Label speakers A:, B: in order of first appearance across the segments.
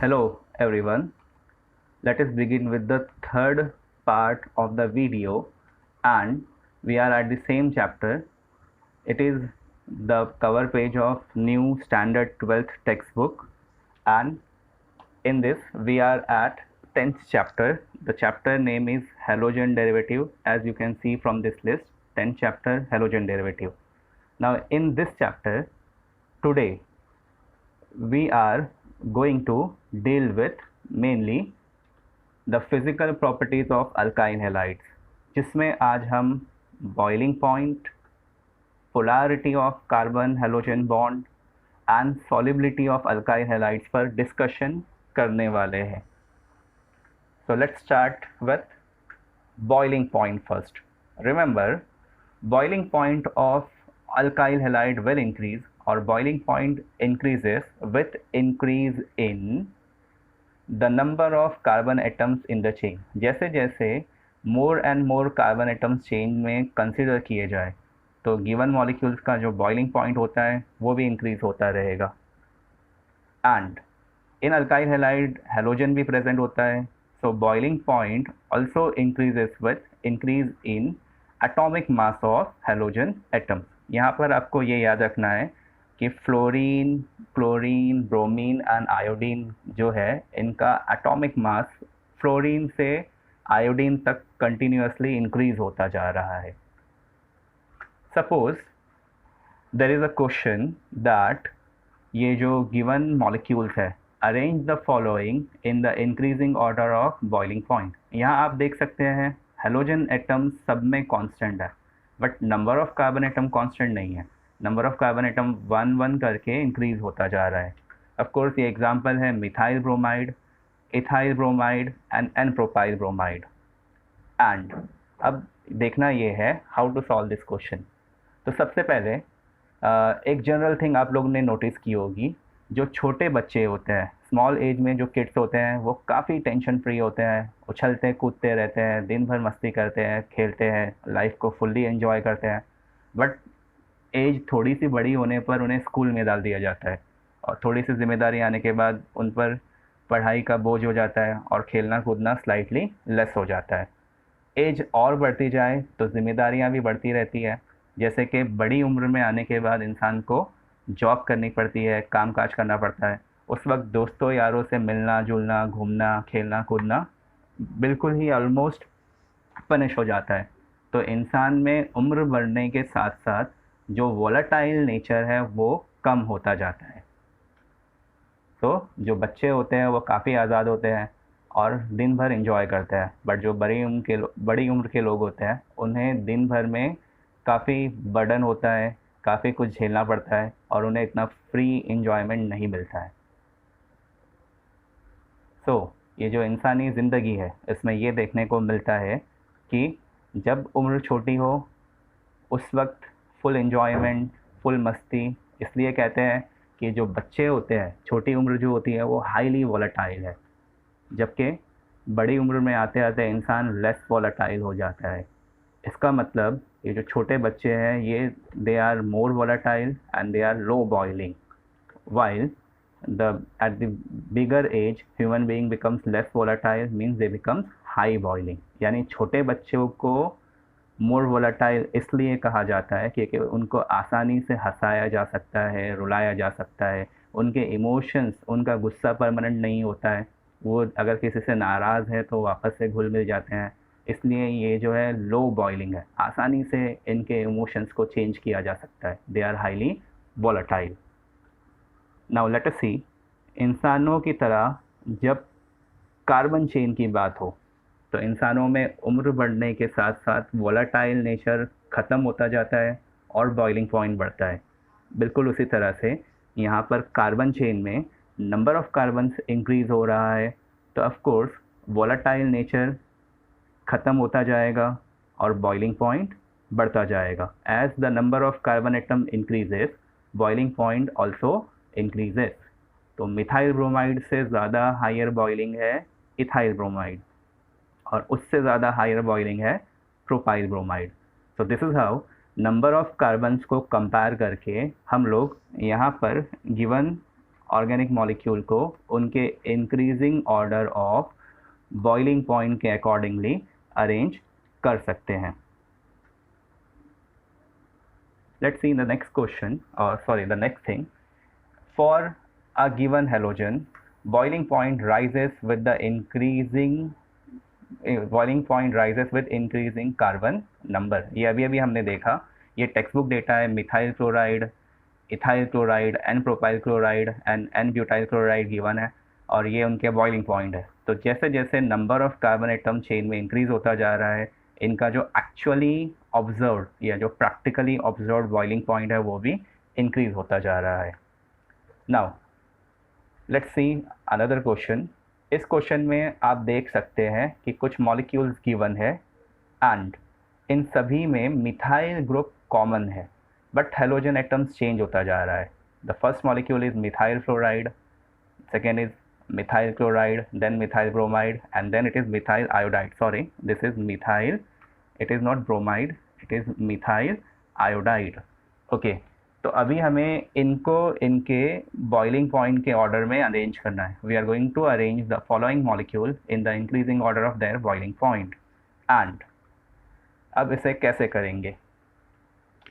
A: Hello everyone. Let us begin with the third part of the video, and we are at the same chapter. It is the cover page of new standard 12th textbook, and in this we are at 10th chapter. The chapter name is halogen derivative, as you can see from this list. 10th chapter, halogen derivative. Now in this chapter today we are going to deal with mainly the physical properties of alkyne halides, जिसमें आज हम boiling point, polarity of carbon halogen bond and solubility of alkyne halides पर discussion करने वाले हैं. So let's start with boiling point first. Remember, boiling point of alkyl halide will increase, और boiling point increases with increase in the number of carbon atoms in the chain. जैसे जैसे more and more carbon atoms chain में consider किए जाए तो given molecules का जो boiling point होता है वो भी इंक्रीज होता रहेगा. And in alkyl halide halogen भी प्रेजेंट होता है, so boiling point also increases with increase in atomic mass of halogen atoms. यहाँ पर आपको ये याद रखना है कि fluorine, chlorine, bromine and iodine जो है, इनका एटॉमिक मास फ्लोरीन से आयोडीन तक कंटिन्यूसली इंक्रीज होता जा रहा है. Suppose there is a question that ये जो गिवन मॉलिक्यूल्स है, arrange the following in the increasing order of boiling point. यहाँ आप देख सकते हैं हैलोजन एटम सब में कांस्टेंट है, but number of carbon atom constant नहीं है. नंबर ऑफ कार्बन एटम 1 करके इंक्रीज होता जा रहा है. ऑफ कोर्स ये एग्जांपल है methyl bromide, ethyl bromide and n propyl bromide. And अब देखना ये है how to solve this question. तो सबसे पहले एक जनरल थिंग आप लोगों ने नोटिस की होगी, जो छोटे बच्चे होते हैं, स्मॉल एज में जो किड्स होते हैं, वो काफ़ी टेंशन फ्री होते हैं, उछलते कूदते रहते हैं, दिन भर मस्ती करते हैं, खेलते हैं, लाइफ को फुल्ली एंजॉय करते हैं. बट एज थोड़ी सी बड़ी होने पर उन्हें स्कूल में डाल दिया जाता है, और थोड़ी सी जिम्मेदारी आने के बाद उन पर पढ़ाई का बोझ हो जाता है और खेलना कूदना स्लाइटली लेस हो जाता है. एज और बढ़ती जाए तो जिम्मेदारियां भी बढ़ती रहती है, जैसे कि बड़ी उम्र में आने के बाद इंसान को जॉब करनी पड़ती है, काम काज करना पड़ता है. उस वक्त दोस्तों यारों से मिलना जुलना, घूमना, खेलना कूदना बिल्कुल ही ऑलमोस्ट पनिश हो जाता है. तो इंसान में उम्र बढ़ने के साथ साथ जो वोलेटाइल नेचर है वो कम होता जाता है. तो जो बच्चे होते हैं वो काफ़ी आज़ाद होते हैं और दिन भर एंजॉय करते हैं, बट जो बड़ी उम्र के लोग होते हैं उन्हें दिन भर में काफ़ी बर्डन होता है, काफ़ी कुछ झेलना पड़ता है, और उन्हें इतना फ्री एंजॉयमेंट नहीं मिलता है. सो ये जो इंसानी ज़िंदगी है, इसमें ये देखने को मिलता है कि जब उम्र छोटी हो उस वक्त फुल एंजॉयमेंट, फुल मस्ती. इसलिए कहते हैं कि जो बच्चे होते हैं, छोटी उम्र जो होती है वो हाईली वोलेटाइल है, जबकि बड़ी उम्र में आते आते इंसान लेस वोलेटाइल हो जाता है. इसका मतलब ये जो छोटे बच्चे हैं ये they are more volatile and they are low boiling, while at the bigger age human being becomes less volatile, means they becomes high boiling. यानी छोटे बच्चों को मोर वोलाटाइल इसलिए कहा जाता है क्योंकि उनको आसानी से हंसाया जा सकता है, रुलाया जा सकता है, उनके इमोशंस, उनका गुस्सा परमानेंट नहीं होता है, वो अगर किसी से नाराज़ है तो वापस से घुल मिल जाते हैं. इसलिए ये जो है लो बॉइलिंग है, आसानी से इनके इमोशंस को चेंज किया जा सकता है. They are highly volatile. Now let us see, इंसानों की तरह जब कार्बन चेन की बात हो तो इंसानों में उम्र बढ़ने के साथ साथ वोलाटाइल नेचर ख़त्म होता जाता है और बॉइलिंग पॉइंट बढ़ता है. बिल्कुल उसी तरह से यहाँ पर कार्बन चेन में नंबर ऑफ कार्बन्स इंक्रीज़ हो रहा है, तो ऑफ कोर्स वोलाटाइल नेचर ख़त्म होता जाएगा और बॉइलिंग पॉइंट बढ़ता जाएगा. As the number of carbon atom increases, boiling point also increases. तो मिथाइल ब्रोमाइड से ज़्यादा हायर बॉइलिंग है इथाइल ब्रोमाइड, और उससे ज़्यादा हायर बॉइलिंग है propyl bromide. So this is how number of carbons को कंपेयर करके हम लोग यहाँ पर गिवन ऑर्गेनिक मॉलिक्यूल को उनके increasing order of boiling point के अकॉर्डिंगली अरेंज कर सकते हैं. Let's see the next question, or sorry, the next thing. For a given halogen, boiling point rises with increasing carbon number. ये अभी हमने देखा, ये टेक्स्ट बुक डेटा है. Methyl chloride, ethyl chloride, n propyl chloride and n butyl chloride given है, और ये उनके बॉइलिंग पॉइंट है. तो जैसे जैसे number of carbon atom chain में इंक्रीज होता जा रहा है, इनका जो एक्चुअली ऑब्जर्व्ड या जो प्रैक्टिकली ऑब्जर्व्ड बॉइलिंग पॉइंट है वो भी इंक्रीज होता जा रहा है. Now let's see another question. इस क्वेश्चन में आप देख सकते हैं कि कुछ मॉलिक्यूल्स गिवन है एंड इन सभी में मिथाइल ग्रुप कॉमन है, बट हेलोजन एटम्स चेंज होता जा रहा है. The first molecule is methyl fluoride, second is methyl chloride, then methyl bromide, and then it is methyl iodide. Sorry, this is methyl, it is not bromide, it is methyl iodide. Okay, तो अभी हमें इनको इनके boiling point के order में arrange करना है. We are going to arrange the following molecule in the increasing order of their boiling point. And अब इसे कैसे करेंगे?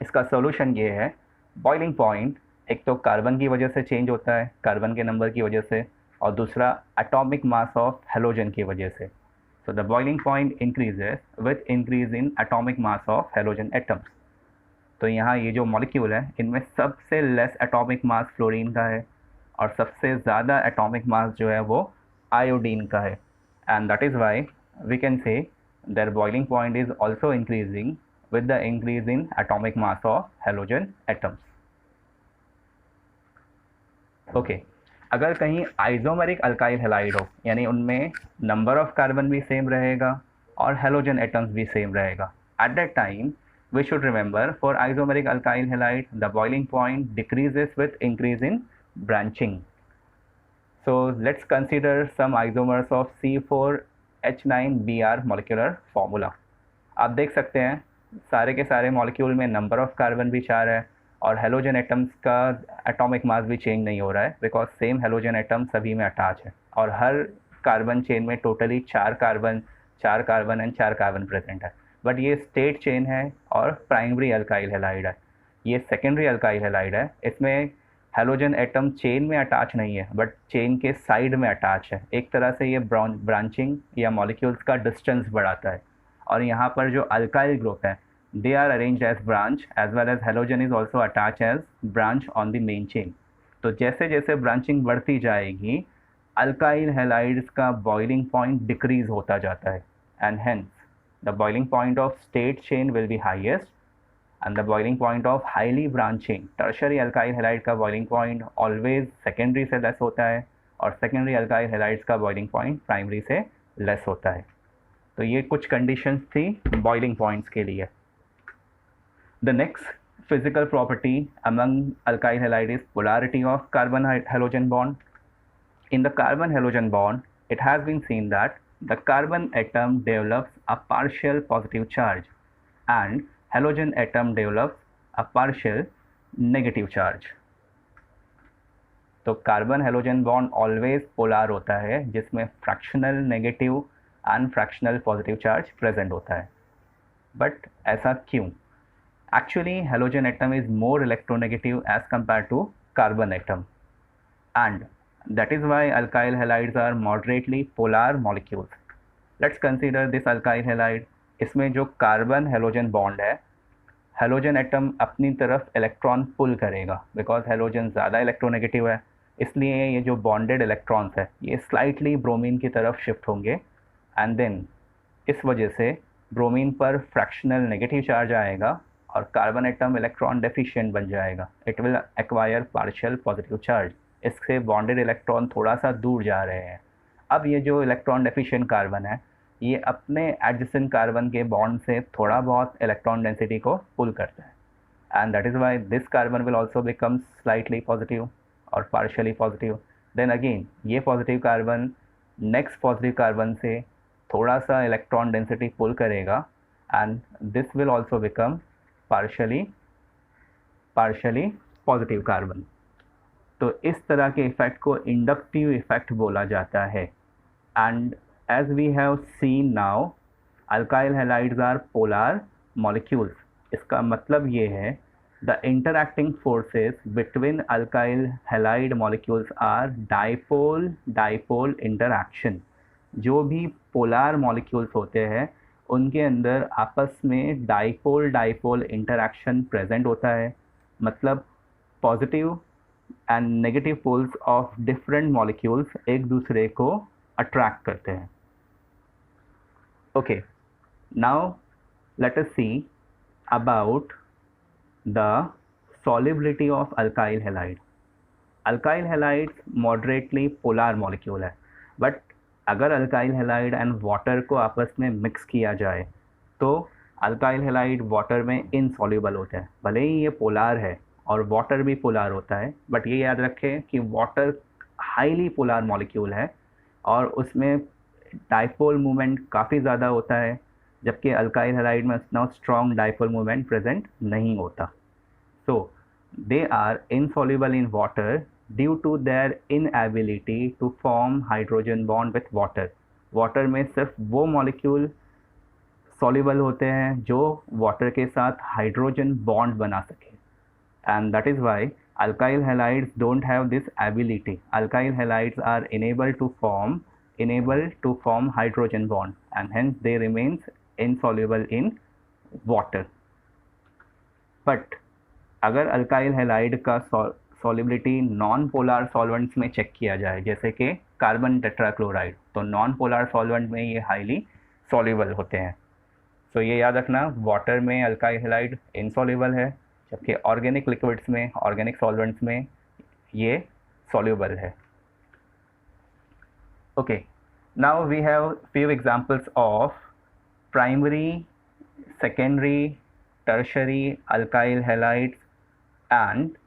A: इसका सोल्यूशन ये है, बॉइलिंग पॉइंट एक तो कार्बन की वजह से चेंज होता है, कार्बन के नंबर की वजह से, और दूसरा एटॉमिक मास ऑफ हेलोजन की वजह से. So the boiling point increases with increase in atomic mass of halogen atoms. तो यहाँ ये जो मॉलिक्यूल है इनमें सबसे लेस एटॉमिक मास फ्लोरीन का है और सबसे ज़्यादा एटॉमिक मास जो है वो आयोडीन का है. And that is why we can say their boiling point is also increasing with the increase in atomic mass of halogen atoms. Okay, अगर कहीं आइसोमेरिक अल्काइल हैलाइड हो, यानी उनमें नंबर ऑफ कार्बन भी सेम रहेगा और हेलोजन एटम्स भी same रहेगा, at that time we should remember for isomeric alkyl halide the boiling point decreases with increase in branching. So let's consider some isomers of C4H9Br molecular formula. आप देख सकते हैं सारे के सारे मॉलिक्यूल में नंबर ऑफ कार्बन भी 4 है और हेलोजन एटम्स का एटॉमिक मास भी चेंज नहीं हो रहा है, बिकॉज सेम हेलोजन एटम सभी में अटैच है और हर कार्बन चेन में totally 4 carbon and 4 carbon present है. बट ये स्टेट चेन है और प्राइमरी अल्काइल हैलाइड है. ये सेकेंडरी अल्काइल हैलाइड है. इसमें हेलोजन एटम चेन में अटैच नहीं है बट चेन के साइड में अटैच है. एक तरह से ये ब्रांचिंग या मॉलिक्यूल्स का डिस्टेंस बढ़ाता है. और यहाँ पर जो अल्काइल ग्रुप है they are arranged as branch as well as halogen is also attach as branch on the main chain. तो जैसे जैसे ब्रांचिंग बढ़ती जाएगी अल्काइल हैलाइड्स का बॉइलिंग पॉइंट डिक्रीज होता जाता है and hence the boiling point of straight chain will be highest and the boiling point of highly branching tertiary alkyl halide का बॉइलिंग पॉइंट ऑलवेज सेकेंडरी से less होता है और secondary alkyl halides का boiling point primary से less होता है. तो ये कुछ कंडीशंस थी बॉइलिंग पॉइंट्स के लिए. The next physical property among alkyl halide is polarity of carbon halogen bond. In the carbon halogen bond it has been seen that the carbon atom develops a partial positive charge and halogen atom develops a partial negative charge. तो carbon halogen bond always polar होता है जिसमें fractional negative and fractional positive charge present होता है. But ऐसा क्यों? Actually halogen atom is more electronegative as compare to carbon atom and that is why alkyl halides are moderately polar molecules. Let's consider this alkyl halide. इसमें जो carbon halogen bond है halogen atom अपनी तरफ electron पुल करेगा because halogen ज़्यादा electronegative है, इसलिए ये जो बॉन्डेड इलेक्ट्रॉन्स है ये स्लाइटली ब्रोमीन की तरफ शिफ्ट होंगे एंड देन इस वजह से ब्रोमीन पर फ्रैक्शनल नेगेटिव चार्ज आएगा और कार्बन एटम इलेक्ट्रॉन डेफिशिएंट बन जाएगा. It will acquire partial positive charge. इससे बॉन्डेड इलेक्ट्रॉन थोड़ा सा दूर जा रहे हैं. अब ये जो इलेक्ट्रॉन डेफिशिएंट कार्बन है ये अपने एडजेसेंट कार्बन के बॉन्ड से थोड़ा बहुत इलेक्ट्रॉन डेंसिटी को पुल करता है and that is why this carbon will also become slightly positive और पार्शियली पॉजिटिव. देन अगेन ये positive carbon next positive carbon से थोड़ा सा इलेक्ट्रॉन डेंसिटी पुल करेगा and this will also become partially positive carbon. तो इस तरह के इफेक्ट को इंडक्टिव इफेक्ट बोला जाता है। And as we have seen now, alkyl halides are polar molecules. इसका मतलब ये है the interacting forces between alkyl halide molecules are dipole dipole interaction. जो भी पोलर मॉलिक्यूल्स होते हैं उनके अंदर आपस में डाइपोल डाइपोल इंटरैक्शन प्रेजेंट होता है, मतलब positive and negative poles of different molecules एक दूसरे को अट्रैक्ट करते हैं। Okay, now let us see about the solubility of alkyl halide. Alkyl halides moderately polar molecule है, बट अगर अल्काइल हैलाइड एंड वाटर को आपस में मिक्स किया जाए तो अल्काइल हैलाइड वाटर में इनसॉल्युबल होता है। भले ही ये पोलार है और वाटर भी पोलार होता है, बट ये याद रखें कि वाटर हाईली पोलार मॉलिक्यूल है और उसमें डाइपोल मूवमेंट काफ़ी ज़्यादा होता है, जबकि अल्काइल हैलाइड में उतना स्ट्रॉन्ग डाइपोल मूवमेंट प्रेजेंट नहीं होता। So they are insoluble in water due to their inability to form hydrogen bond with water. Water में सिर्फ वो मॉलिक्यूल soluble होते हैं जो वाटर के साथ हाइड्रोजन बॉन्ड बना सके, and that is why alkyl halides don't have this ability. Alkyl halides are unable to form hydrogen bond and hence they remains insoluble in water. But अगर alkyl halide का solubility non polar solvents में check किया जाए, जैसे कि carbon tetrachloride, तो non polar solvent में ये हाईली सॉल्युबल होते हैं। तो ये याद रखना, वाटर में अल्काइल हैलाइड इनसॉल्युबल है, जबकि ऑर्गेनिक लिक्विड्स में, ऑर्गेनिक सॉल्वेंट्स में ये सॉल्युबल है। Okay, now we have few examples of primary, secondary, tertiary alkyl halides and